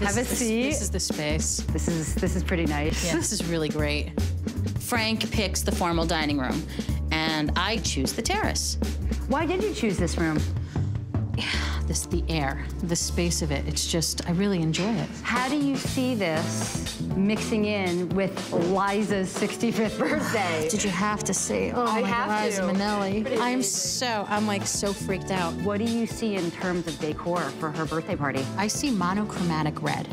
Have a seat. This is the space. This is pretty nice. Yeah, this is really great. Frank picks the formal dining room, and I choose the terrace. Why did you choose this room? The air, the space of it, it's just, I really enjoy it. How do you see this mixing in with Liza's 65th birthday? Did you have to say, oh I my have God, to. Liza Minnelli. I'm like so freaked out. What do you see in terms of decor for her birthday party? I see monochromatic red.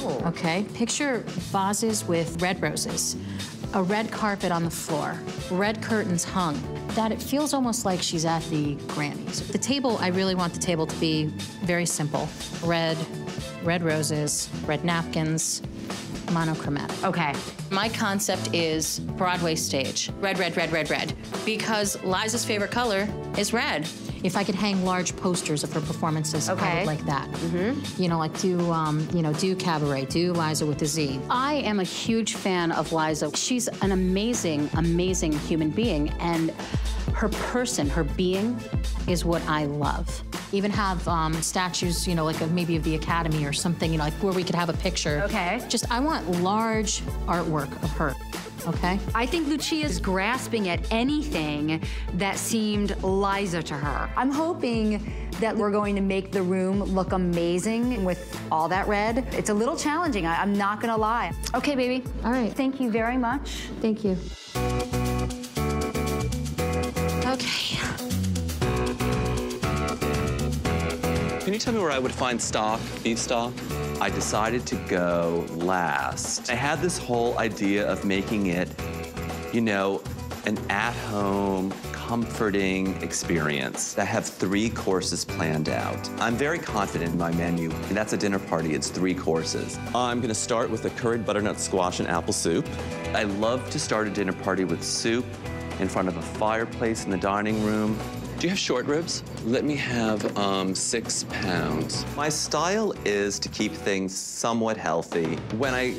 Oh. Okay, picture vases with red roses, a red carpet on the floor, red curtains hung. That it feels almost like she's at the Grammys. The table, I really want the table to be very simple. Red roses, red napkins, monochromatic. Okay. My concept is Broadway stage. Red, red, red, red, red. Because Liza's favorite color is red. If I could hang large posters of her performances, I would like that. You know, like do Cabaret, do Liza with a Z. I am a huge fan of Liza. She's an amazing, amazing human being, and her person, her being, is what I love. Even have statues, you know, like maybe of the Academy or something, you know, like where we could have a picture. Okay. Just, I want large artwork of her. Okay? I think Lucia's grasping at anything that seemed Liza to her. I'm hoping that we're going to make the room look amazing with all that red. It's a little challenging, I'm not gonna lie. Okay, baby. All right. Thank you very much. Thank you. Okay. Can you tell me where I would find stock, beef stock? I decided to go last. I had this whole idea of making it, you know, an at-home, comforting experience. I have 3 courses planned out. I'm very confident in my menu. That's a dinner party, it's 3 courses. I'm gonna start with a curried butternut squash and apple soup. I love to start a dinner party with soup in front of a fireplace in the dining room. Do you have short ribs? Let me have 6 pounds. My style is to keep things somewhat healthy. When I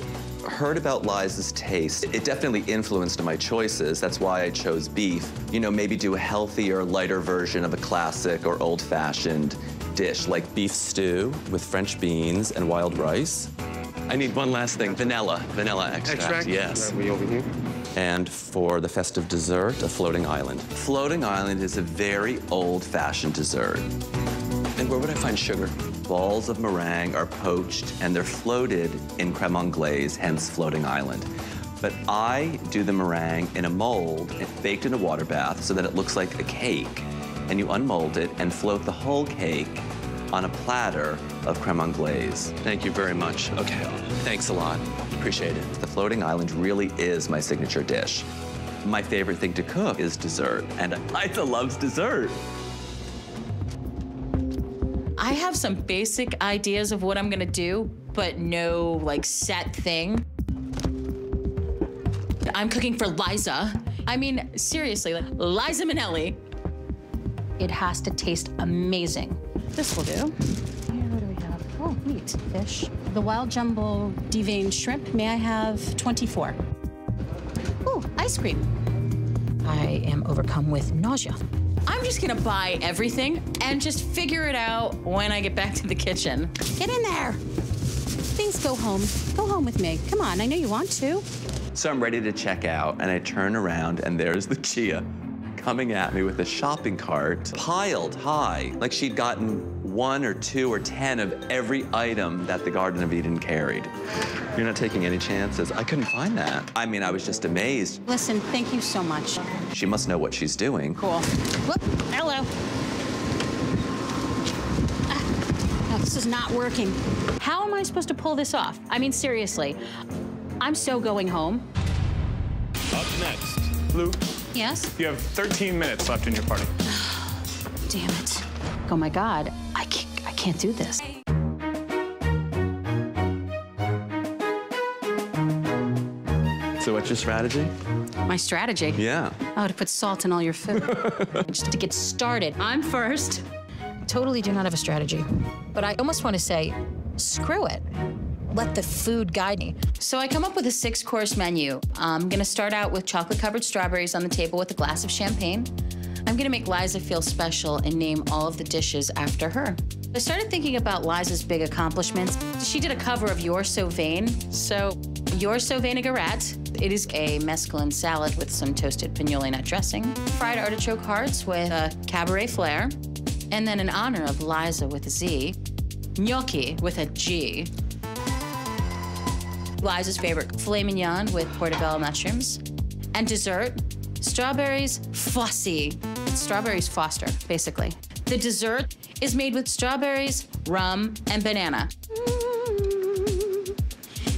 heard about Liza's taste, it definitely influenced my choices. That's why I chose beef. You know, maybe do a healthier, lighter version of a classic or old-fashioned dish, like beef stew with French beans and wild rice. I need one last thing, vanilla extract. Yes. Are we over here? And for the festive dessert, a floating island. Floating island is a very old-fashioned dessert. And where would I find sugar? Balls of meringue are poached and they're floated in creme anglaise, hence floating island. But I do the meringue in a mold, baked in a water bath so that it looks like a cake. And you unmold it and float the whole cake on a platter of creme anglaise. Thank you very much. Okay, thanks a lot. Appreciate it. The floating island really is my signature dish. My favorite thing to cook is dessert, and Liza loves dessert. I have some basic ideas of what I'm gonna do, but no, like, set thing. I'm cooking for Liza. I mean, seriously, like, Liza Minnelli. It has to taste amazing. This will do. Here, what do we have? Oh, meat, fish. The wild jumbo deveined shrimp, may I have 24? Ooh, ice cream. I am overcome with nausea. I'm just gonna buy everything and just figure it out when I get back to the kitchen. Get in there. Please go home. Go home with me. Come on, I know you want to. So I'm ready to check out, and I turn around, and there's Lucia coming at me with a shopping cart piled high, like she'd gotten 1 or 2 or 10 of every item that the Garden of Eden carried. You're not taking any chances. I couldn't find that. I mean, I was just amazed. Listen, thank you so much. She must know what she's doing. Cool. Whoop, hello. No, this is not working. How am I supposed to pull this off? I mean, seriously, I'm so going home. Up next, Luke. Yes? You have 13 minutes left in your party. Damn it. Oh my God, I can't do this. So what's your strategy? My strategy? Yeah. Oh, to put salt in all your food. Just to get started. I'm first. Totally do not have a strategy. But I almost want to say, screw it. Let the food guide me. So I come up with a 6-course menu. I'm gonna start out with chocolate-covered strawberries on the table with a glass of champagne. I'm gonna make Liza feel special and name all of the dishes after her. I started thinking about Liza's big accomplishments. She did a cover of You're So Vain. So, You're So Vinaigrette. It is a mesclun salad with some toasted pignoli nut dressing, fried artichoke hearts with a cabaret flair, and then in honor of Liza with a Z, gnocchi with a G. Liza's favorite filet mignon with portobello mushrooms. And dessert, strawberries fussy. Strawberries Foster, basically. The dessert is made with strawberries, rum, and banana.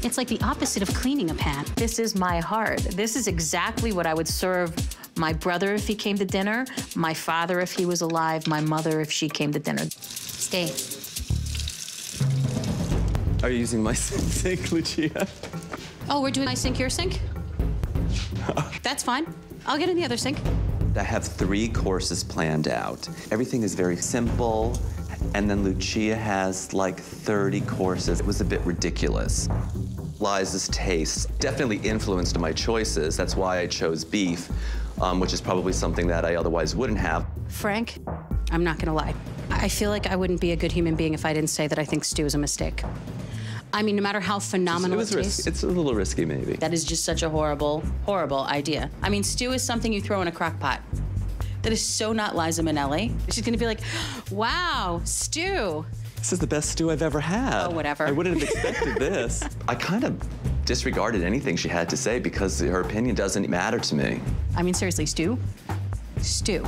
It's like the opposite of cleaning a pan. This is my heart. This is exactly what I would serve my brother if he came to dinner, my father if he was alive, my mother if she came to dinner. Stay. Are you using my sink, Lucia? Oh, we're doing my sink, your sink? That's fine. I'll get in the other sink. I have 3 courses planned out. Everything is very simple, and then Lucia has like 30 courses. It was a bit ridiculous. Liza's tastes definitely influenced my choices. That's why I chose beef, which is probably something that I otherwise wouldn't have. Frank, I'm not gonna lie. I feel like I wouldn't be a good human being if I didn't say that I think stew is a mistake. I mean, no matter how phenomenal it tastes. It's a little risky, maybe. That is just such a horrible, horrible idea. I mean, stew is something you throw in a crock pot. That is so not Liza Minnelli. She's gonna be like, wow, stew. This is the best stew I've ever had. Oh, whatever. I wouldn't have expected this. I kind of disregarded anything she had to say because her opinion doesn't matter to me. I mean, seriously, stew? Stew.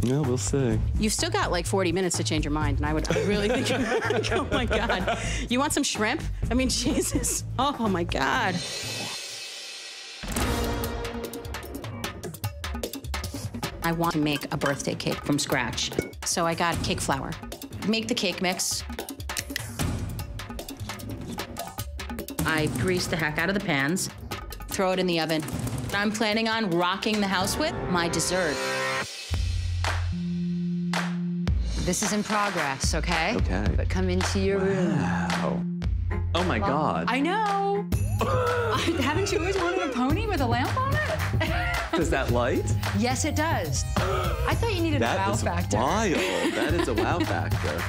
No, we'll see. You've still got like 40 minutes to change your mind, and I really think you're oh my God. You want some shrimp? I mean, Jesus. Oh my God. I want to make a birthday cake from scratch. So I got cake flour. Make the cake mix. I grease the heck out of the pans. Throw it in the oven. I'm planning on rocking the house with my dessert. This is in progress, okay? Okay. But come into your room. Wow. Oh my God. I know. Haven't you always wanted a pony with a lamp on it? Does that light? Yes, it does. I thought you needed a wow factor. That is wild. That is a wow factor.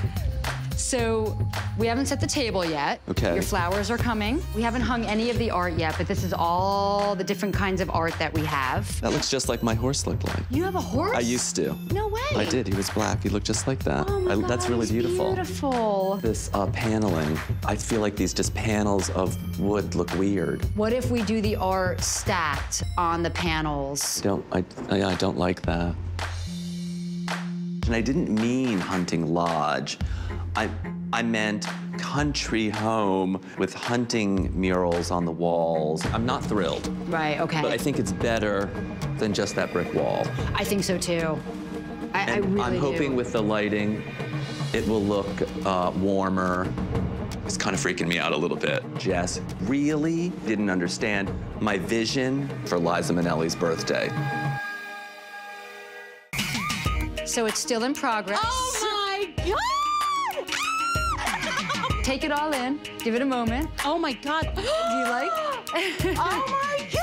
So we haven't set the table yet. Okay. Your flowers are coming. We haven't hung any of the art yet, but this is all the different kinds of art that we have. That looks just like my horse looked like. You have a horse? I used to. No way. I did. He was black. He looked just like that. Oh my God, that's really it's beautiful. Beautiful. This paneling, I feel like these just panels of wood look weird. What if we do the art stacked on the panels? I don't like that. And I didn't mean hunting lodge. I meant country home with hunting murals on the walls. I'm not thrilled. Right, okay. But I think it's better than just that brick wall. I think so too. I really I'm hoping with the lighting, it will look warmer. It's kind of freaking me out a little bit. Jess really didn't understand my vision for Liza Minnelli's birthday. So it's still in progress. Oh my God! Take it all in. Give it a moment. Oh my God. Do you like? Oh my God!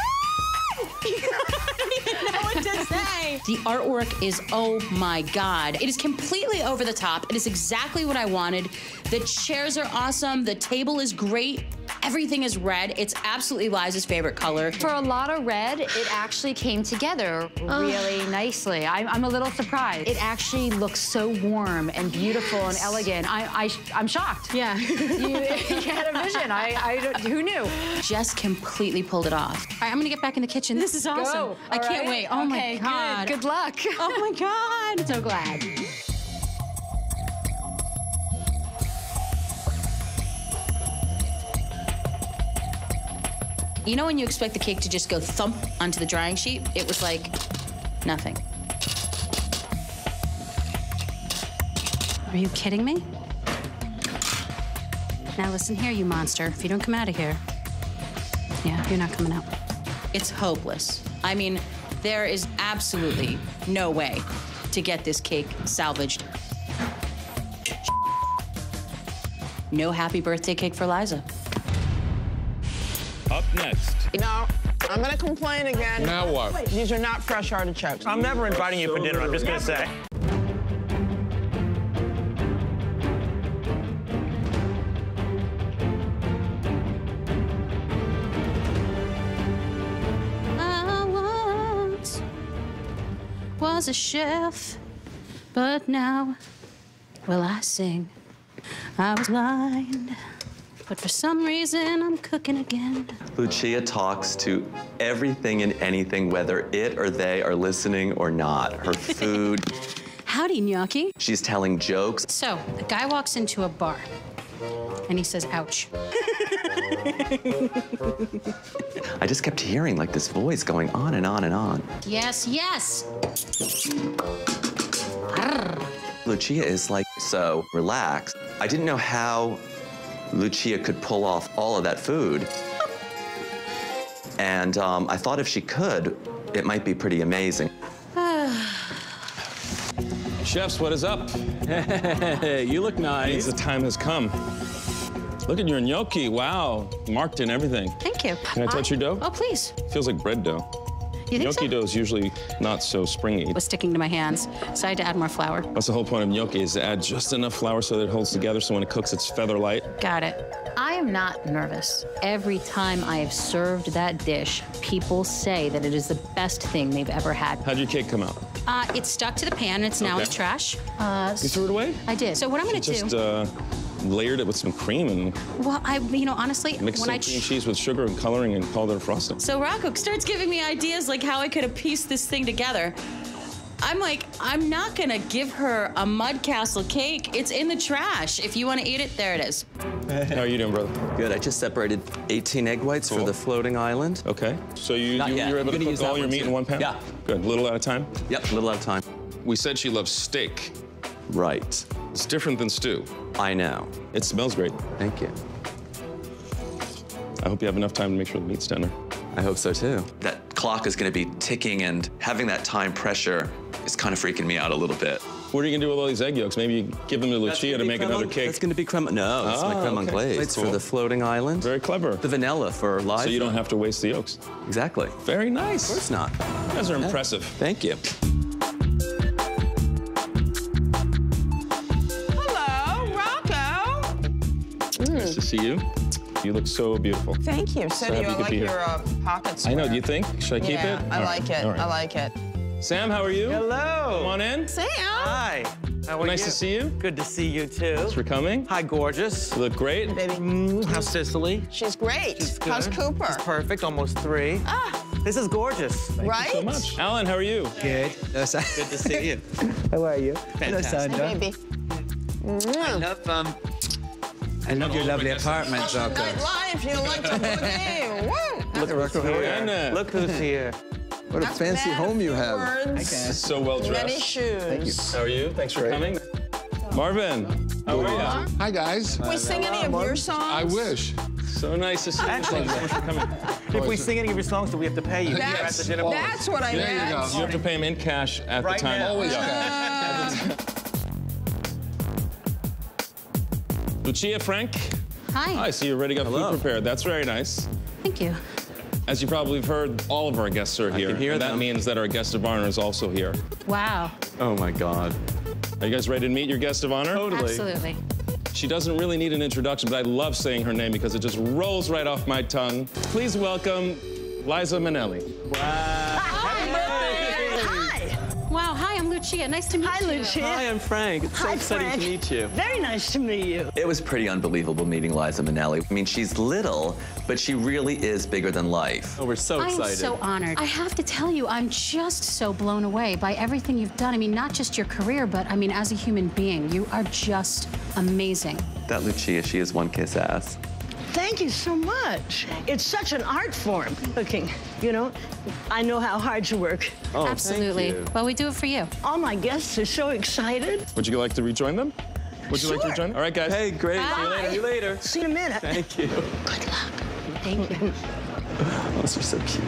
I don't even know what to say. The artwork is, oh my God. It is completely over the top. It is exactly what I wanted. The chairs are awesome. The table is great. Everything is red. It's absolutely Liza's favorite color. For a lot of red, it actually came together really nicely. I'm a little surprised. It actually looks so warm and beautiful and elegant. I'm shocked. Yeah. You had a vision. Who knew? Jess completely pulled it off. All right, I'm gonna get back in the kitchen. This is awesome. Go. I can't All right. wait. Oh my God. Good luck. Oh my God. So glad. You know when you expect the cake to just go thump onto the drying sheet? It was like nothing. Are you kidding me? Now listen here, you monster. If you don't come out of here, yeah, you're not coming out. It's hopeless. I mean, there is absolutely no way to get this cake salvaged. No happy birthday cake for Liza. Up next. No, I'm gonna complain again. Now what? These are not fresh artichokes. I'm never inviting you for dinner, I'm just gonna say. was a chef, but now, well, I sing. I was blind, but for some reason, I'm cooking again. Lucia talks to everything and anything, whether it or they are listening or not. Her food. Howdy, gnocchi. She's telling jokes. So, a guy walks into a bar, and he says, ouch. I just kept hearing like this voice going on and on and on. Yes, yes. Lucia is like so relaxed. I didn't know how Lucia could pull off all of that food. And I thought if she could, it might be pretty amazing. Chefs, what is up? Hey, you look nice. The time has come. Look at your gnocchi. Wow, marked and everything. Thank you. Can I touch your dough? Oh, please. Feels like bread dough. You think Gnocchi so? dough is usually not so springy. It was sticking to my hands, so I had to add more flour. That's the whole point of gnocchi, is to add just enough flour so that it holds together, so when it cooks, it's feather light. Got it. I am not nervous. Every time I have served that dish, people say that it is the best thing they've ever had. How'd your cake come out? It stuck to the pan, and it's now in the trash. You threw it away? I did. So what I'm gonna Just do... layered it with some cream and Well, honestly, mixed when some cream cheese with sugar and coloring and called it a frosting. So Rocco starts giving me ideas like how I could have pieced this thing together. I'm like, I'm not gonna give her a mud castle cake. It's in the trash. If you want to eat it, there it is. How are you doing, brother? Good, I just separated 18 egg whites for the floating island. Okay. So you're Not yet. able I'm to gonna use cook all that your one meat too. in one pan? Yeah. Good, a little at a time? Yep, a little at a time. We said she loves steak. Right. It's different than stew. I know. It smells great. Thank you. I hope you have enough time to make sure the meat's tender. I hope so too. That clock is gonna be ticking, and having that time pressure is kind of freaking me out a little bit. What are you gonna do with all these egg yolks? Maybe you give them to Lucia to make another cake. That's gonna be creme. No, that's my creme anglaise. It's Cool. for the floating island. Very clever. The vanilla for Liza. So you don't have to waste the yolks. Exactly. Very nice. Of course not. You guys are impressive. Thank you. Hello, Rocco. Nice to see you. You look so beautiful. Thank you. So do happy you. you I could like be your here. pocket square. I know. Do you think? Should I keep Yeah, it? I All like right. it. All right. I like it. Sam, how are you? Hello. Come on in. Sam. Hi. How are Nice you? to see you. Good to see you too. Thanks for coming. Hi, gorgeous. You look great. Baby. How's Cicely? She's great. She's good. How's Cooper? She's perfect. Almost 3. Ah, This is gorgeous. right? So much. Alan, how are you? Good. Good to see you. How are you? Fantastic. Hello, Sandra. Baby. I love your lovely apartment, Night Rocco. Live, you like to boogie. Woo. Look who's here. Anna. Look who's here. What a fancy home you have. Words, So well many dressed. shoes. How are you? Thanks for coming. Marvin, how are you? Hi, guys. We sing any of your songs? I wish. So nice to see you. Actually, Thanks for coming. if we sing any of your songs, do we have to pay you? That's, At the dinner party? that's what I There you meant. go. You have to pay him in cash at Right the time. now. Always Yeah. Lucia, Frank. Hi. I see you already got Hello. food prepared. That's very nice. Thank you. As you probably have heard, all of our guests are here. can hear and that them. means that our guest of honor is also here. Wow. Oh my God. Are you guys ready to meet your guest of honor? Absolutely. She doesn't really need an introduction, but I love saying her name because it just rolls right off my tongue. Please welcome Liza Minnelli. Wow, hi, I'm Lucia. Nice to meet you. Lucia. Hi, I'm Frank. It's so Hi, exciting Frank. to meet you. Very nice to meet you. It was pretty unbelievable meeting Liza Minnelli. I mean, she's little, but she really is bigger than life. Oh, we're so I am excited. so honored. I have to tell you, I'm just so blown away by everything you've done. I mean, not just your career, but I mean, as a human being, you are just amazing. That Lucia, she is one kiss ass. Thank you so much. It's such an art form, cooking. You know, I know how hard you work. Oh, Absolutely. Thank you. Well, we do it for you. All my guests are so excited. Would you like to rejoin them? Would you like to Sure. rejoin them? All right, guys. Hey, great. Bye. See you later. See you in a minute. Thank you. Good luck. Thank you. Oh, you're so cute.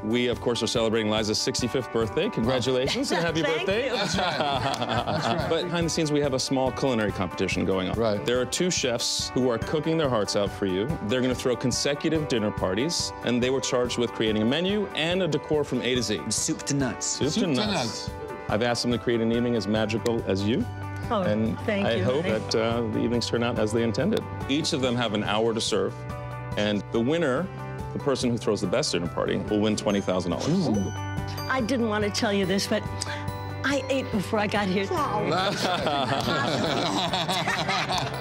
We, of course, are celebrating Liza's 65th birthday. Congratulations and happy Thank birthday. you. That's right. But behind the scenes, we have a small culinary competition going on. Right. There are 2 chefs who are cooking their hearts out for you. They're going to throw consecutive dinner parties, and they were charged with creating a menu and a decor from A to Z. Soup to nuts. Soup to nuts. I've asked them to create an evening as magical as you. Oh, And thank I you, hope honey. that the evenings turn out as they intended. Each of them have an hour to serve, and the winner, the person who throws the best dinner party, will win $20,000. I didn't want to tell you this, but I ate before I got here.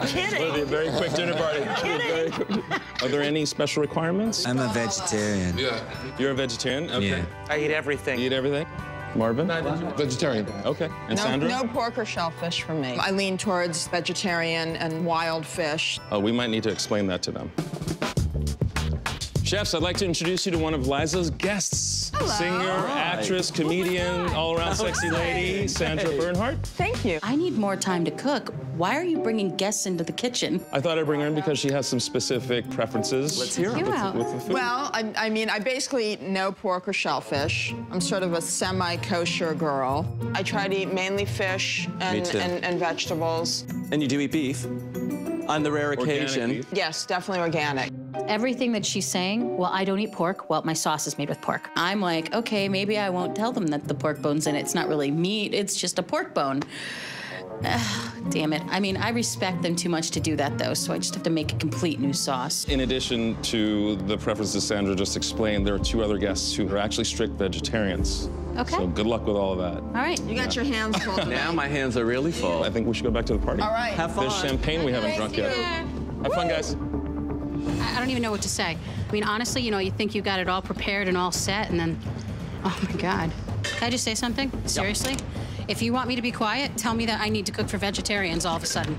Kidding. It'll be a very quick dinner party. Kidding. Are there any special requirements? I'm a vegetarian. Yeah. You're a vegetarian? Okay. Yeah. I eat everything. You eat everything? Marvin? Vegetarian. Okay. And Sandra? No pork or shellfish for me. I lean towards vegetarian and wild fish. Oh, we might need to explain that to them. Chefs, I'd like to introduce you to one of Liza's guests. Hello. Singer, actress, comedian, all-around sexy lady, Sandra Bernhardt. Thank you. I need more time to cook. Why are you bringing guests into the kitchen? I thought I'd bring her in because she has some specific preferences. Let's hear 'em. With the food. Well, I mean, I basically eat no pork or shellfish. I'm sort of a semi-kosher girl. I try to eat mainly fish Me too. and vegetables. And you do eat beef? On the rare occasion. beef. Yes, definitely organic. Everything that she's saying, well, I don't eat pork. Well, my sauce is made with pork. I'm like, okay, maybe I won't tell them that the pork bone's in it. It's not really meat, it's just a pork bone. Damn it. I mean, I respect them too much to do that, though, so I just have to make a complete new sauce. In addition to the preferences Sandra just explained, there are 2 other guests who are actually strict vegetarians. Okay. So good luck with all of that. All right. You got your hands full today. Now my hands are really full. I think we should go back to the party. All right. Have fun. There's champagne we haven't drunk yet. Have fun, guys. I don't even know what to say. I mean, honestly, you know, you think you got it all prepared and all set, and then, oh my God. Can I just say something? Seriously? If you want me to be quiet, tell me that I need to cook for vegetarians all of a sudden.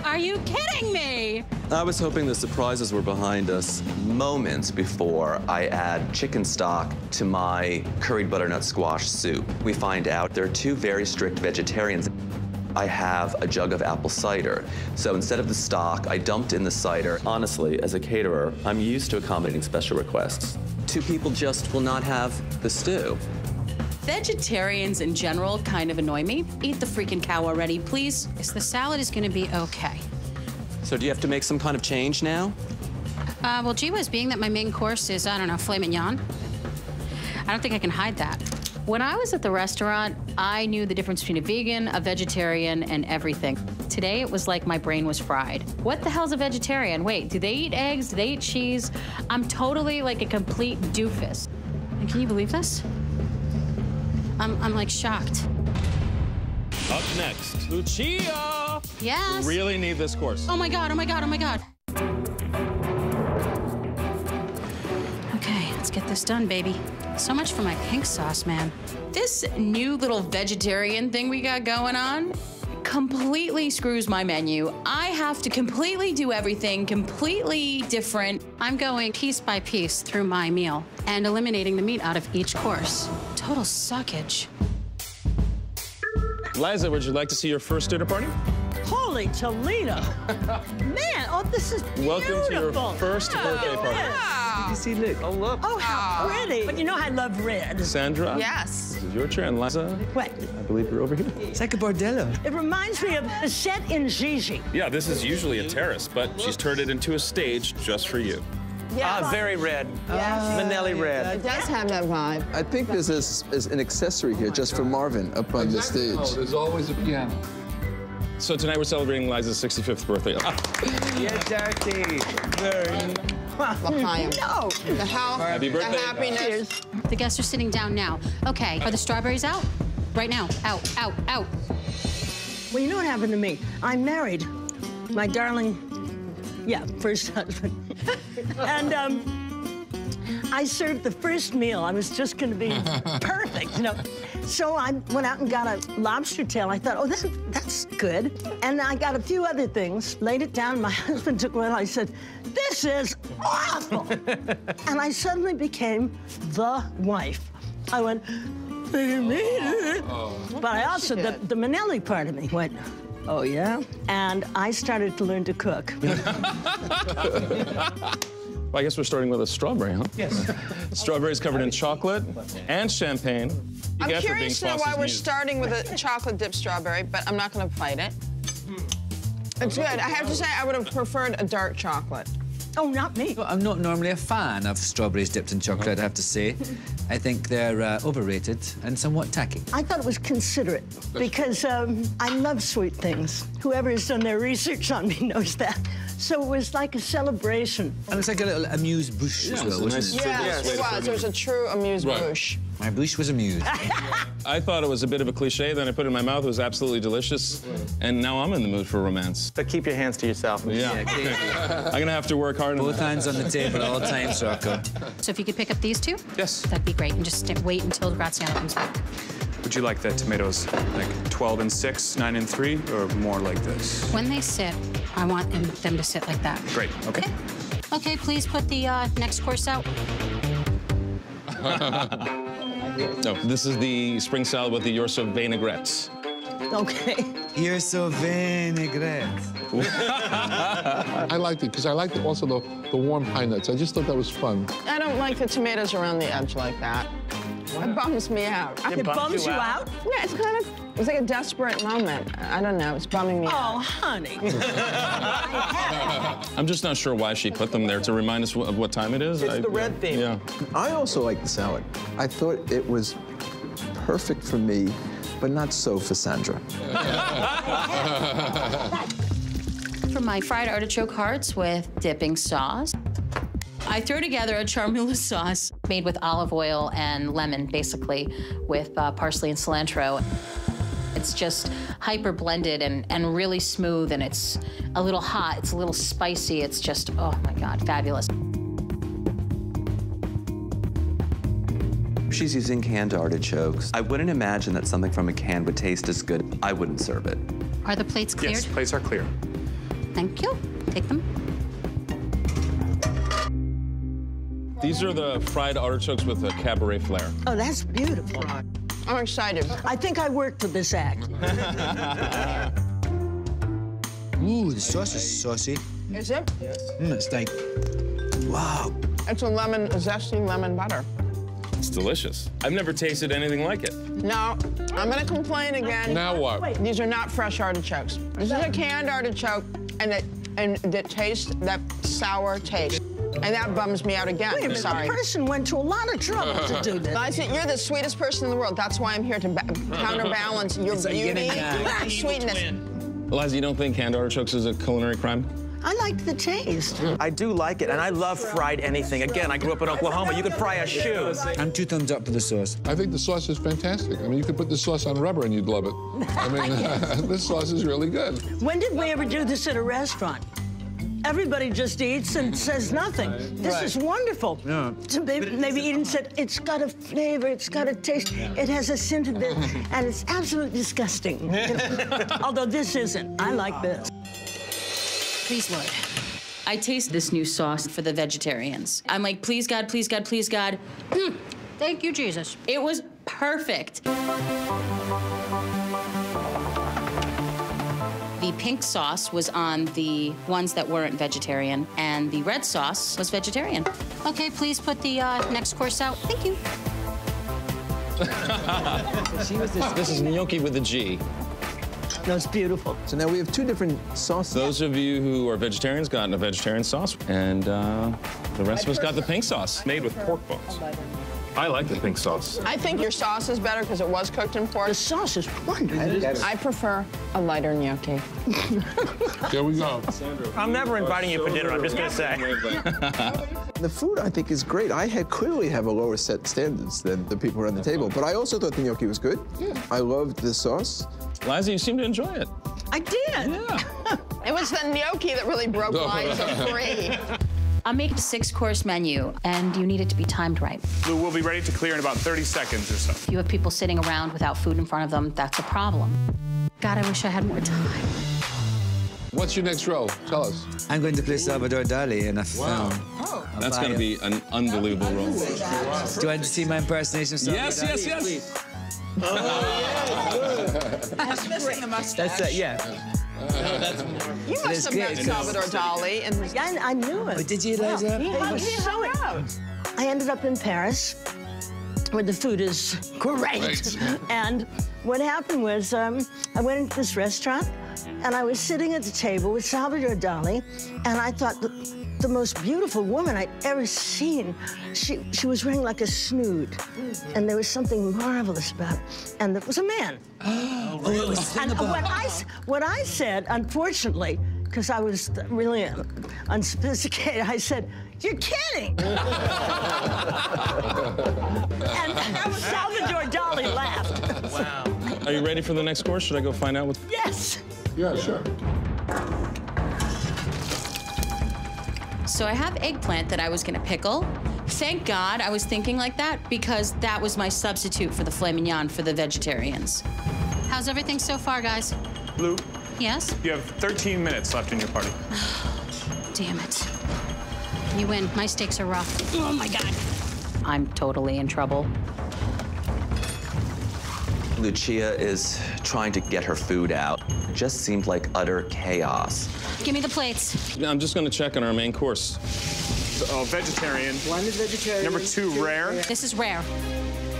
Are you kidding me? I was hoping the surprises were behind us moments before I add chicken stock to my curried butternut squash soup. We find out there are 2 very strict vegetarians. I have a jug of apple cider. So instead of the stock, I dumped in the cider. Honestly, as a caterer, I'm used to accommodating special requests. 2 people just will not have the stew. Vegetarians in general kind of annoy me. Eat the freaking cow already, please. Yes, the salad is going to be okay. So do you have to make some kind of change now? Well, gee whiz, being that my main course is, I don't know, filet mignon, I don't think I can hide that. When I was at the restaurant, I knew the difference between a vegan, a vegetarian, and everything. Today, it was like my brain was fried. What the hell's a vegetarian? Wait, do they eat eggs? Do they eat cheese? I'm totally like a complete doofus. And can you believe this? I'm like shocked. Up next, Lucia. Yes. We really need this course. Oh my God, oh my God, oh my God. Okay, let's get this done, baby. So much for my pink sauce, man. This new little vegetarian thing we got going on completely screws my menu. I have to completely do everything completely different. I'm going piece by piece through my meal and eliminating the meat out of each course. Total suckage. Liza, would you like to see your first dinner party? Holy Toledo. Man, oh, this is beautiful. Welcome to your first birthday party. You see, look. Oh, look. Oh, how pretty. But you know I love red. Sandra? Yes. This is your turn. Liza? What? I believe you're over here. It's like a bordello. It reminds me of the set in Gigi. Yeah, this is usually a terrace, but she's turned it into a stage just for you. Yes. Very red. Yes. Minnelli red. It does have that vibe. I think this is an accessory here just for Marvin up on the stage. Oh, there's always a piano. So tonight we're celebrating Liza's 65th birthday. Yeah, dirty. Very. L'chaim. No. The health, Happy the birthday. happiness. The guests are sitting down now. Okay, are the strawberries out? Right now, out, out, out. Well, you know what happened to me? I'm married. My darling, first husband. And I served the first meal. I was just going to be perfect, you know. So I went out and got a lobster tail. I thought, oh, that's good. And I got a few other things, laid it down. My husband took one. I said, this is awful. And I suddenly became the wife. I went, what do you mean? But I also, the Minnelli part of me went, oh, yeah? And I started to learn to cook. Well, I guess we're starting with a strawberry, huh? Yes. Strawberries covered in chocolate and champagne. You I'm get for being curious to know why Foster's we're Muse. starting with a chocolate dipped strawberry, but I'm not going to fight it. It's good. I have to say, I would have preferred a dark chocolate. Oh, not me. Well, I'm not normally a fan of strawberries dipped in chocolate, I have to say. I think they're overrated and somewhat tacky. I thought it was considerate because I love sweet things. Whoever has done their research on me knows that. So it was like a celebration. And it's like a little amuse-bouche as well, wasn't it? Yes, it was. It was a true amuse-bouche. My bouche was amused. I thought it was a bit of a cliche, then I put it in my mouth. It was absolutely delicious. And now I'm in the mood for romance. But keep your hands to yourself. Yeah. I'm gonna have to work hard on that. Both hands on the table at all times, Rocco. So if you could pick up these two? Yes. That'd be great. And just wait until Graziano comes back. Would you like the tomatoes like 12 and 6, 9 and 3, or more like this? When they sit, I want them to sit like that. Great, okay. Okay, please put the next course out. No, this is the spring salad with the You're So Vinaigrette. Okay. You're so vinaigrette. I liked it because I liked also the warm pine nuts. I just thought that was fun. I don't like the tomatoes around the edge like that. It bums me out. It bums you out? Yeah, it's like a desperate moment. I don't know, it's bumming me out. Oh, honey. I'm just not sure why she put them there, to remind us of what time it is. It's the red theme. Yeah. I also like the salad. I thought it was perfect for me, but not so for Sandra. For my fried artichoke hearts with dipping sauce, I throw together a charmula sauce made with olive oil and lemon, basically, with parsley and cilantro. It's just hyper blended and really smooth, and it's a little hot, it's a little spicy. It's just, oh my God, fabulous. She's using canned artichokes. I wouldn't imagine that something from a can would taste as good. I wouldn't serve it. Are the plates cleared? Yes, plates are clear. Thank you. Take them. These are the fried artichokes with a cabaret flair. Oh, that's beautiful. I'm excited. I think I worked for this act. Ooh, the sauce is saucy. Is it? It's like, wow. It's a zesty lemon butter. It's delicious. I've never tasted anything like it. No, I'm gonna complain again. Now what? These are not fresh artichokes. This is a canned artichoke, and it tastes that sour taste. And that bums me out again. Wait a I'm minute, sorry. the person went to a lot of trouble to do this. Liza, you're the sweetest person in the world. That's why I'm here to counterbalance your beauty and sweetness. Liza, you don't think canned artichokes is a culinary crime? I liked the taste. I do like it, and I love fried anything. Again, I grew up in Oklahoma. You could fry a shoe. I'm 2 thumbs up for the sauce. I think the sauce is fantastic. I mean, you could put this sauce on rubber and you'd love it. I mean, this sauce is really good. When did we ever do this at a restaurant? Everybody just eats and says nothing. This is wonderful. Yeah. So maybe Eden said, it's got a flavor, it's got a taste, it has a scent of this, and it's absolutely disgusting. You know? Although this isn't. I like this. Please, Lord. I taste this new sauce for the vegetarians. I'm like, please, God, please, God, please, God. Thank you, Jesus. It was perfect. The pink sauce was on the ones that weren't vegetarian, and the red sauce was vegetarian. Okay, please put the next course out. Thank you. This is gnocchi with a G. That's beautiful. So now we have 2 different sauces. Those of you who are vegetarians got a vegetarian sauce, and the rest of us got the pink sauce. Made with pork bones. I like the pink sauce. I think your sauce is better because it was cooked in pork. The sauce is wonderful. I prefer a lighter gnocchi. There we go. I'm never inviting you for dinner, I'm just gonna say. The food, I think, is great. I had clearly have a lower set standards than the people around the table, but I also thought the gnocchi was good. I loved the sauce. Liza, you seem to enjoy it. I did. Yeah. It was the gnocchi that really broke Liza free. I'm making a 6-course menu, and you need it to be timed right. We'll be ready to clear in about 30 seconds or so. If you have people sitting around without food in front of them, that's a problem. God, I wish I had more time. What's your next role? Tell us. I'm going to play Salvador Dali in a film. That's going to be an unbelievable role. Do you want to see my impersonation of Salvador Yes, Dali? yes, yes. That's missing the mustache. That's it, yeah. You must have met Salvador Dali. And I knew it. Oh, did you, Liza? he hung out. I ended up in Paris, where the food is great. And what happened was I went into this restaurant, and I was sitting at the table with Salvador Dali, and I thought the most beautiful woman I'd ever seen. She was wearing like a snood, and there was something marvelous about it. And there was a man. Oh, it was and what I said, unfortunately, because I was really unsophisticated, I said, "You're kidding!" And Salvador Dali laughed. Wow. Are you ready for the next course? Should I go find out what? Yes. Yeah, sure. So I have eggplant that I was gonna pickle. Thank God I was thinking like that, because that was my substitute for the filet mignon for the vegetarians. How's everything so far, guys? Lou, Yes? you have 13 minutes left in your party. Damn it. You win. My stakes are rough. Oh, my God. I'm totally in trouble. Lucia is trying to get her food out. It just seemed like utter chaos. Give me the plates. I'm just going to check on our main course. Vegetarian. One is vegetarian. Number 2, rare. This is rare.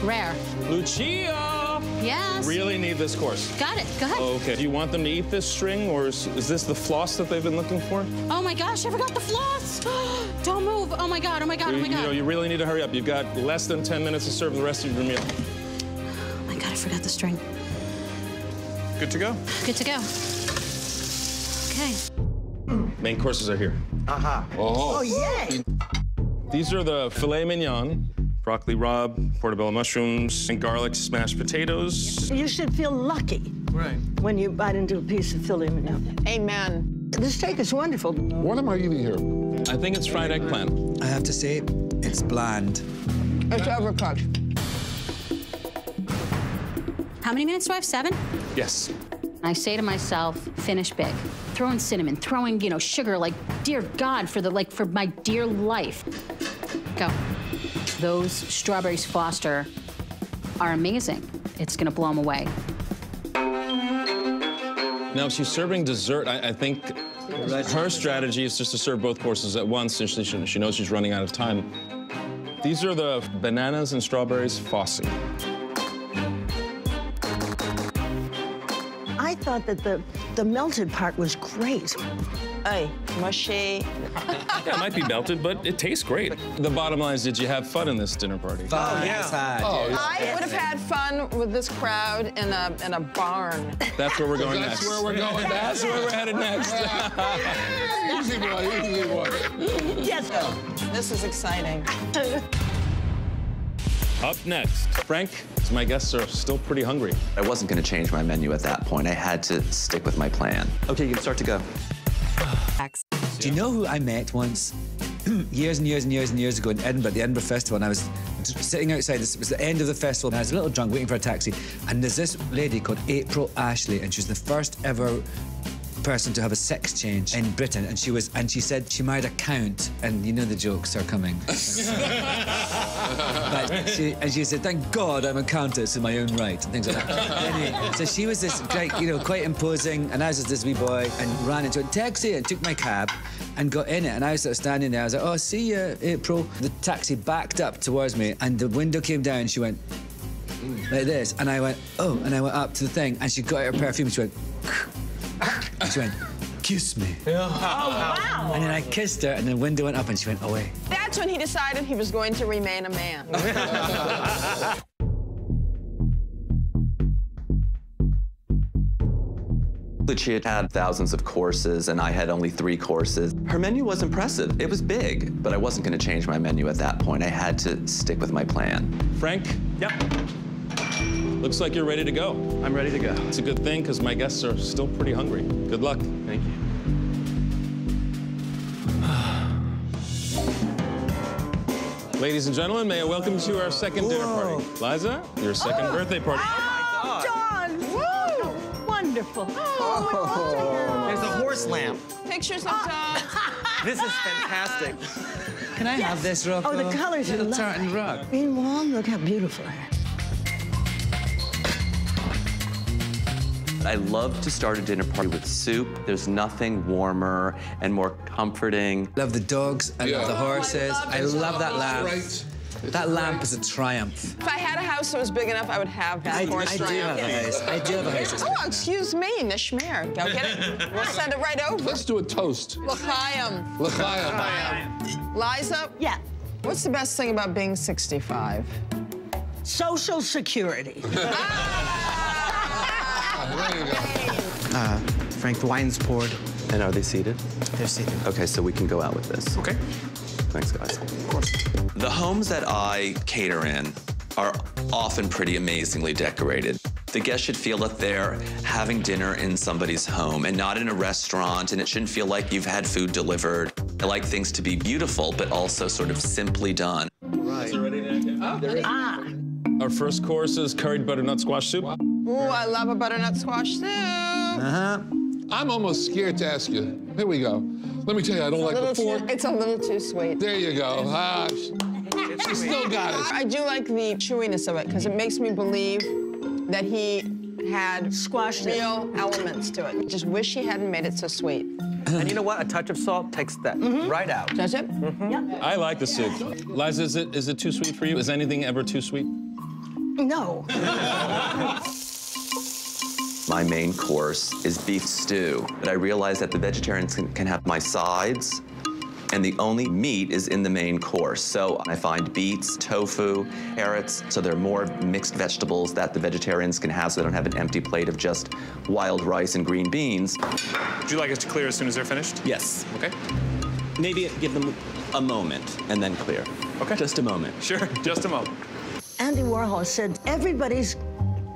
Rare. Lucia! Yes? Really need this course. Got it. Go ahead. Okay. Do you want them to eat this string, or is this the floss that they've been looking for? Oh, my gosh, I forgot the floss. Don't move. Oh, my God. Oh, my God. Oh, my God. You know, you really need to hurry up. You've got less than 10 minutes to serve the rest of your meal. Oh, my God, I forgot the string. Good to go. Good to go. Okay. Main courses are here. Aha. Oh, yay. These are the filet mignon, broccoli rabe, portobello mushrooms, and garlic smashed potatoes. You should feel lucky when you bite into a piece of filet mignon. Amen. The steak is wonderful. What am I eating here? I think it's fried eggplant. I have to say, it's bland. It's overcooked. How many minutes do I have? 7? Yes. I say to myself, finish big. Throwing cinnamon, throwing, sugar, like, dear God, for my dear life. Go. Those strawberries Foster are amazing. It's gonna blow them away. Now, she's serving dessert. I think her strategy is just to serve both courses at once, since she knows she's running out of time. These are the bananas and strawberries Fosse. I thought that the melted part was great. Ay, mushy. Yeah, it might be melted, but it tastes great. The bottom line is, did you have fun in this dinner party? Fun. I would have had fun with this crowd in a barn. That's where we're going next. That's where we're going next. That's where we're headed next. Easy one, easy one. Yes. This is exciting. Up next, Frank, my guests are still pretty hungry. I wasn't going to change my menu at that point. I had to stick with my plan. Okay, you can start to go. Do you know who I met once? Years and years and years and years ago in Edinburgh, at the Edinburgh Festival, and I was sitting outside. This was the end of the festival, and I was a little drunk, waiting for a taxi. And there's this lady called April Ashley, and she was the first ever person to have a sex change in Britain, and she said she married a count, and you know the jokes are coming. But she said, "Thank God I'm a countess in my own right," and things like that. Anyway, so she was this great, quite imposing, and I was just this wee boy, and ran into a taxi and took my cab and got in it, and I was sort of standing there. I was like, "Oh, see you, April." The taxi backed up towards me, and the window came down. She went like this, and I went, "Oh," and I went up to the thing, and she got out her perfume. And she went. She went, "Kiss me." Oh, wow. And then I kissed her, and the window went up, and she went away. That's when he decided he was going to remain a man. Lucia had thousands of courses, and I had only 3 courses. Her menu was impressive. It was big, but I wasn't going to change my menu at that point. I had to stick with my plan. Frank? Yep. Looks like you're ready to go. I'm ready to go. It's a good thing, because my guests are still pretty hungry. Good luck. Thank you. Ladies and gentlemen, may I welcome you to our second dinner party. Liza, your second birthday party. Oh, Dawn! Woo! Wonderful. There's a horse lamp. Pictures of dogs. This is fantastic. Can I have this, Rocco? Oh, the colors are Little lovely. tartan rug. Meanwhile, look how beautiful. I love to start a dinner party with soup. There's nothing warmer and more comforting. Love the dogs. I love the horses. I love that lamp. Right. That lamp is a triumph. If I had a house that was big enough, I would have this I horse do have a lamp. house. I do have a house. Oh, excuse me, Nishmer. Go get it. We'll send it right over. Let's do a toast. L'chaim. L'chaim. Liza? Yeah. What's the best thing about being 65? Social Security. Frank, the wine's poured. And are they seated? They're seated. Okay, so we can go out with this. Okay. Thanks, guys. Of course. The homes that I cater in are often pretty amazingly decorated. The guests should feel that they're having dinner in somebody's home and not in a restaurant, and it shouldn't feel like you've had food delivered. I like things to be beautiful, but also sort of simply done. Right. Is it ready now? Our first course is curried butternut squash soup. Ooh, I love a butternut squash soup. I'm almost scared to ask you. Here we go. Let me tell you, I don't like the fork. It's a little too sweet. There you go. She still got it. I do like the chewiness of it because it makes me believe that he had real elements to it. Just wish he hadn't made it so sweet. And you know what? A touch of salt takes that right out. Does it? Yeah. I like the soup. Liza, is it too sweet for you? Is anything ever too sweet? No. My main course is beef stew, but I realize that the vegetarians can have my sides, and the only meat is in the main course. So I find beets, tofu, carrots, so there are more mixed vegetables that the vegetarians can have so they don't have an empty plate of just wild rice and green beans. Would you like us to clear as soon as they're finished? Yes. Okay. Maybe give them a moment and then clear. Okay. Just a moment. Sure, just a moment. Andy Warhol said everybody's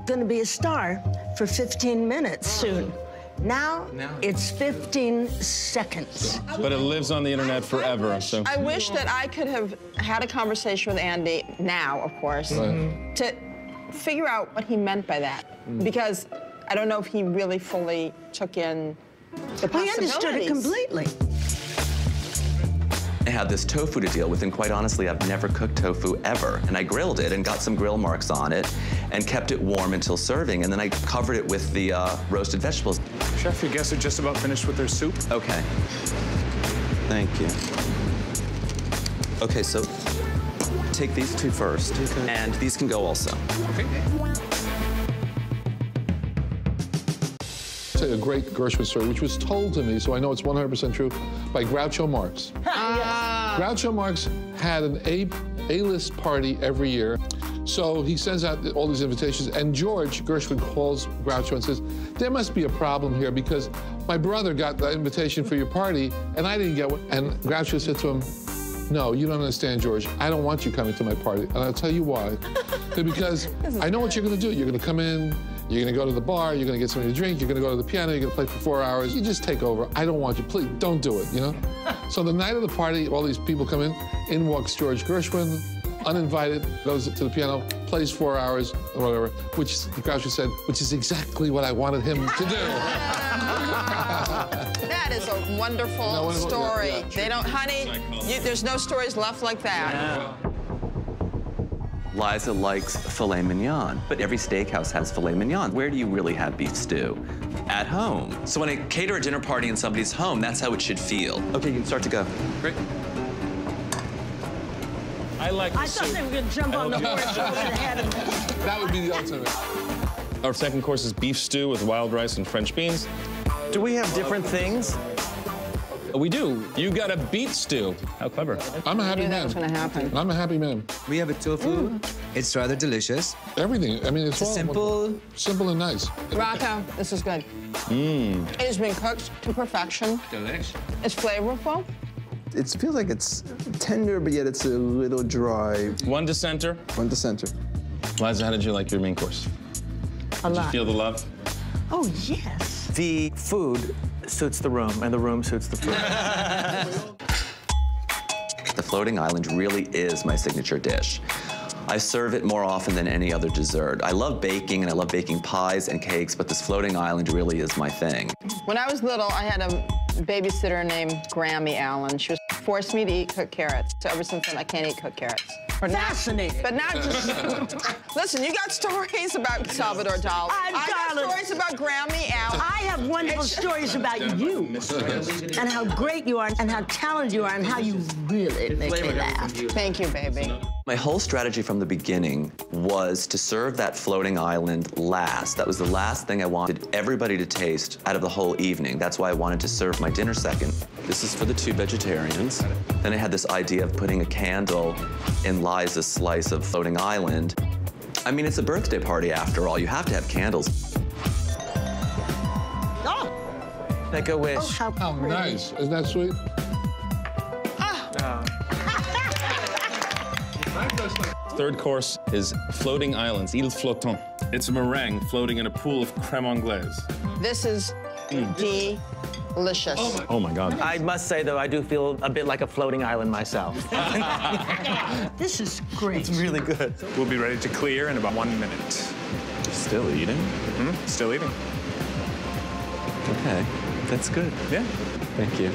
going to be a star for 15 minutes soon. Now it's 15 seconds. But it lives on the internet forever, so. I wish that I could have had a conversation with Andy now, of course, to figure out what he meant by that. Because I don't know if he really fully took in the possibilities. He understood it completely. I had this tofu to deal with, and quite honestly, I've never cooked tofu ever. And I grilled it and got some grill marks on it and kept it warm until serving, and then I covered it with the roasted vegetables. Chef, your guests are just about finished with their soup. Okay. Thank you. Okay, so take these two first, and these can go also. Okay. Say a great Gershwin story, which was told to me, so I know it's 100% true, by Groucho Marx. Groucho Marx had an A-list party every year. So he sends out all these invitations, and George Gershwin calls Groucho and says, there must be a problem here because my brother got the invitation for your party, and I didn't get one. And Groucho said to him, no, you don't understand, George. I don't want you coming to my party, and I'll tell you why. Because I know what you're gonna do. You're gonna come in, you're gonna go to the bar, you're gonna get something to drink, you're gonna go to the piano, you're gonna play for 4 hours. You just take over. I don't want you, please, don't do it, you know? So the night of the party, all these people come in walks George Gershwin, uninvited, goes to the piano, plays 4 hours, or whatever, which Groucho said, which is exactly what I wanted him to do. That is a wonderful story. Yeah. They don't, honey, there's no stories left like that. Yeah. Liza likes filet mignon, but every steakhouse has filet mignon. Where do you really have beef stew? At home. So when I cater a dinner party in somebody's home, that's how it should feel. Okay, you can start to go. Great. I like the I thought they were going to jump on the horse over the head of me. That would be the ultimate. Our second course is beef stew with wild rice and French beans. Do we have different things? We do. You got a beet stew. How clever. I'm a happy man. That was going to happen. I'm a happy man. We have a tofu. It's rather delicious. Everything. I mean, it's all simple and nice. Rocco, this is good. It has been cooked to perfection. Delicious. It's flavorful. It feels like it's tender, but yet it's a little dry. One dissenter. One dissenter. Liza, how did you like your main course? A lot. Did you feel the love? Oh, yes. The food suits the room, and the room suits the food. The floating island really is my signature dish. I serve it more often than any other dessert. I love baking, and I love baking pies and cakes, but this floating island really is my thing. When I was little, I had a babysitter named Grammy Allen. She forced me to eat cooked carrots. So ever since then, I can't eat cooked carrots. Fascinating. But not just... Listen, you got stories about Salvador Dali. I got stories about Grammy Allen. I have wonderful stories about you and how great you are and how talented you are and how you really make me laugh. Thank you, baby. My whole strategy from the beginning was to serve that floating island last. That was the last thing I wanted everybody to taste out of the whole evening. That's why I wanted to serve my dinner second. This is for the 2 vegetarians. Then I had this idea of putting a candle in Liza's slice of floating island. I mean, it's a birthday party after all. You have to have candles. Oh! Make a wish. Oh, how pretty. Nice. Isn't that sweet? Third course is floating islands, île flottant. It's a meringue floating in a pool of crème anglaise. This is delicious. Oh my God. I must say, though, I do feel a bit like a floating island myself. This is great. It's really good. We'll be ready to clear in about 1 minute. Still eating? Mm-hmm. Still eating. Okay, that's good. Yeah. Thank you.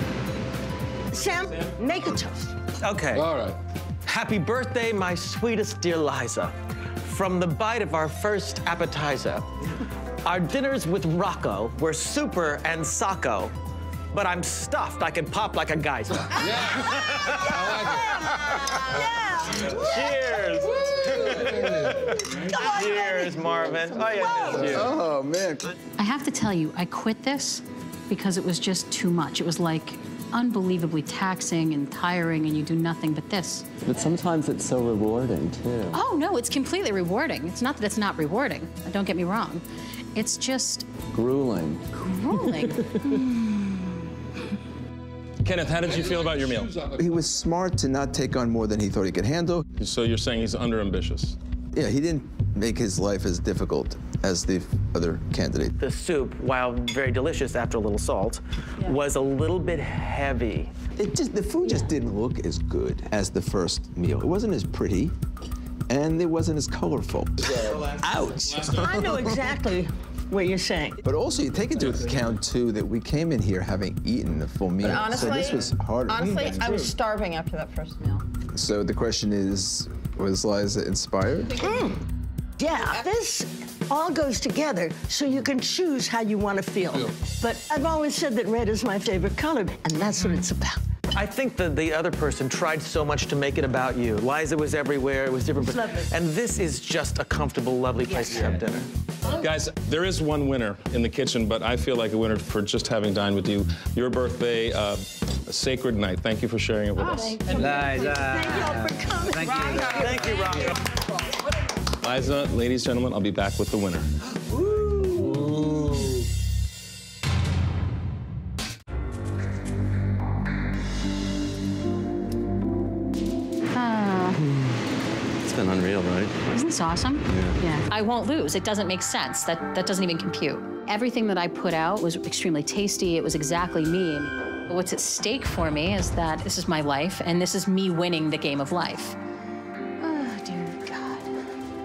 Sam, make a toast. Okay. All right. Happy birthday, my sweetest dear Liza. From the bite of our first appetizer, our dinners with Rocco were super and sacco, but I'm stuffed. I can pop like a geyser. Cheers. Cheers, Marvin. Oh, yeah. Cheers. Oh, man. I have to tell you, I quit this because it was just too much. It was like unbelievably taxing and tiring, and you do nothing but this. But sometimes it's so rewarding, too. Oh, no, it's completely rewarding. It's not that it's not rewarding. Don't get me wrong. It's just Grueling. grueling. Kenneth, how did you feel about your meal? He was smart to not take on more than he thought he could handle. So you're saying he's underambitious? Yeah, he didn't make his life as difficult as the other candidate. The soup, while very delicious after a little salt, was a little bit heavy. The food just didn't look as good as the first meal. It wasn't as pretty, and it wasn't as colorful. Ouch. I know exactly what you're saying. But also, you take into account, too, that we came in here having eaten a full meal. But honestly, so this was harder. Honestly, I was starving after that first meal. So the question is, was Liza inspired? Yeah, this all goes together, so you can choose how you want to feel. But I've always said that red is my favorite color, and that's what it's about. I think that the other person tried so much to make it about you. Liza was everywhere, it was different. It's lovely. And this is just a comfortable, lovely place to have dinner. Guys, there is one winner in the kitchen, but I feel like a winner for just having dined with you. Your birthday, a sacred night. Thank you for sharing it with us. Liza. Thank you all for coming. Thank you, Rocco. Liza, ladies and gentlemen, I'll be back with the winner. It's been unreal, right? Isn't this awesome? Yeah. I won't lose. It doesn't make sense. That doesn't even compute. Everything that I put out was extremely tasty. It was exactly me. But what's at stake for me is that this is my life, and this is me winning the game of life. Oh, dear God.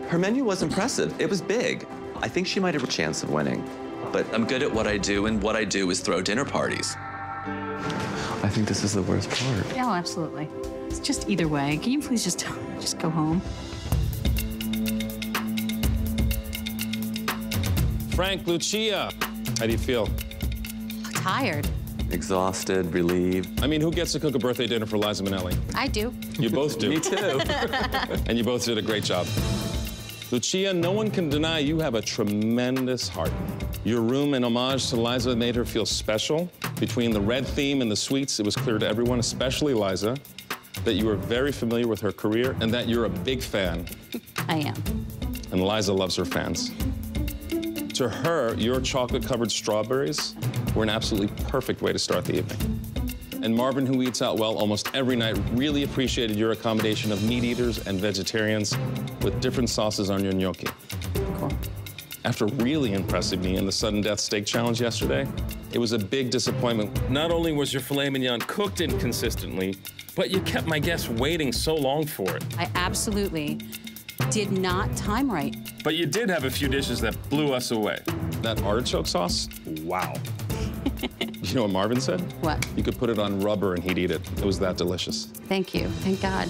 Her menu was impressive. It was big. I think she might have a chance of winning. But I'm good at what I do, and what I do is throw dinner parties. I think this is the worst part. Oh, absolutely. It's just either way. Can you please just go home? Frank, Lucia, how do you feel? Tired. Exhausted, relieved. I mean, who gets to cook a birthday dinner for Liza Minnelli? I do. You both do. Me too. And you both did a great job. Lucia, no one can deny you have a tremendous heart. Your room in homage to Liza made her feel special. Between the red theme and the sweets, it was clear to everyone, especially Liza, that you were very familiar with her career and that you're a big fan. I am. And Liza loves her fans. To her, your chocolate-covered strawberries were an absolutely perfect way to start the evening. And Marvin, who eats out well almost every night, really appreciated your accommodation of meat eaters and vegetarians with different sauces on your gnocchi. Cool. After really impressing me in the sudden death steak challenge yesterday, it was a big disappointment. Not only was your filet mignon cooked inconsistently, but you kept my guests waiting so long for it. I absolutely did not time right. But you did have a few dishes that blew us away. That artichoke sauce, wow. You know what Marvin said? What? You could put it on rubber and he'd eat it. It was that delicious. Thank you. Thank God.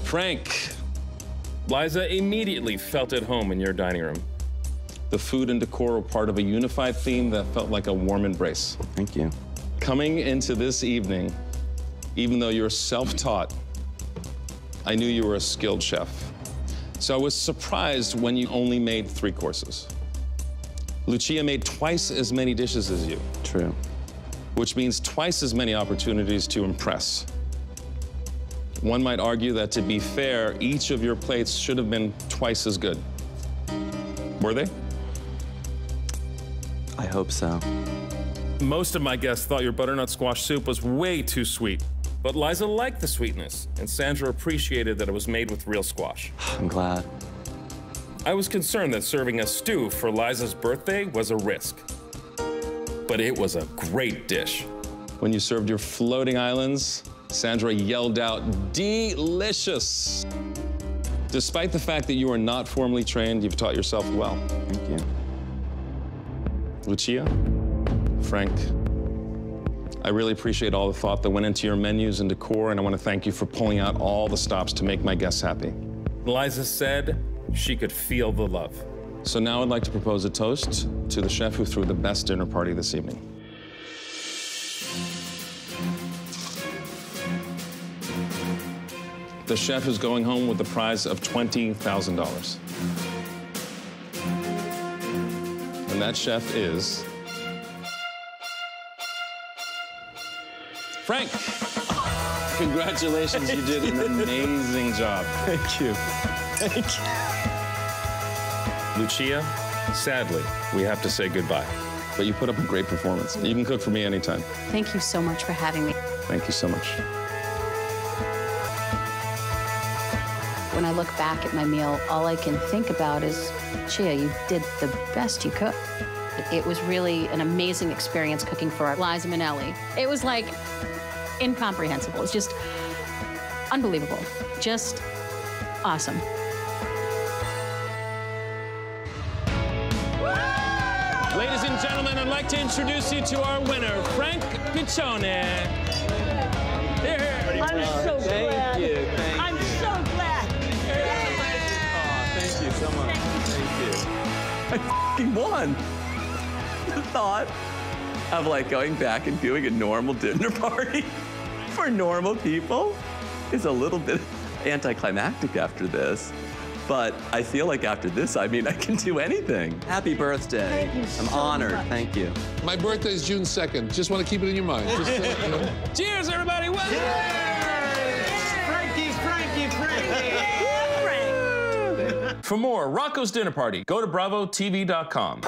Frank, Liza immediately felt at home in your dining room. The food and decor were part of a unified theme that felt like a warm embrace. Thank you. Coming into this evening, even though you're self-taught, I knew you were a skilled chef. So I was surprised when you only made 3 courses. Lucia made twice as many dishes as you. True. Which means twice as many opportunities to impress. One might argue that, to be fair, each of your plates should have been twice as good. Were they? I hope so. Most of my guests thought your butternut squash soup was way too sweet. But Liza liked the sweetness, and Sandra appreciated that it was made with real squash. I'm glad. I was concerned that serving a stew for Liza's birthday was a risk. But it was a great dish. When you served your floating islands, Sandra yelled out, "Delicious!" Despite the fact that you are not formally trained, you've taught yourself well. Thank you. Lucia, Frank, I really appreciate all the thought that went into your menus and decor, and I want to thank you for pulling out all the stops to make my guests happy. Liza said she could feel the love. So now I'd like to propose a toast to the chef who threw the best dinner party this evening. The chef is going home with the prize of $20,000. And that chef is Frank. Congratulations, you did an amazing job. Thank you. Thank you. Lucia, sadly, we have to say goodbye. But you put up a great performance. You can cook for me anytime. Thank you so much for having me. Thank you so much. When I look back at my meal, all I can think about is, Chia, you did the best you could. It was really an amazing experience cooking for Liza Minnelli. It was like incomprehensible. It's just unbelievable. Just awesome. Ladies and gentlemen, I'd like to introduce you to our winner, Frank Piccione. Here. I'm so glad. Thank you. I'm so glad. Thank you so much. Thank you. I f***ing won. The thought of like going back and doing a normal dinner party for normal people is a little bit anticlimactic after this. But I feel like after this, I mean, I can do anything. Happy birthday. Thank you I'm so honored. much. Thank you. My birthday is June 2nd. Just want to keep it in your mind. Just, you know. Cheers, everybody. Well Frankie, Frankie, Frankie. For more Rocco's Dinner Party, go to BravoTV.com.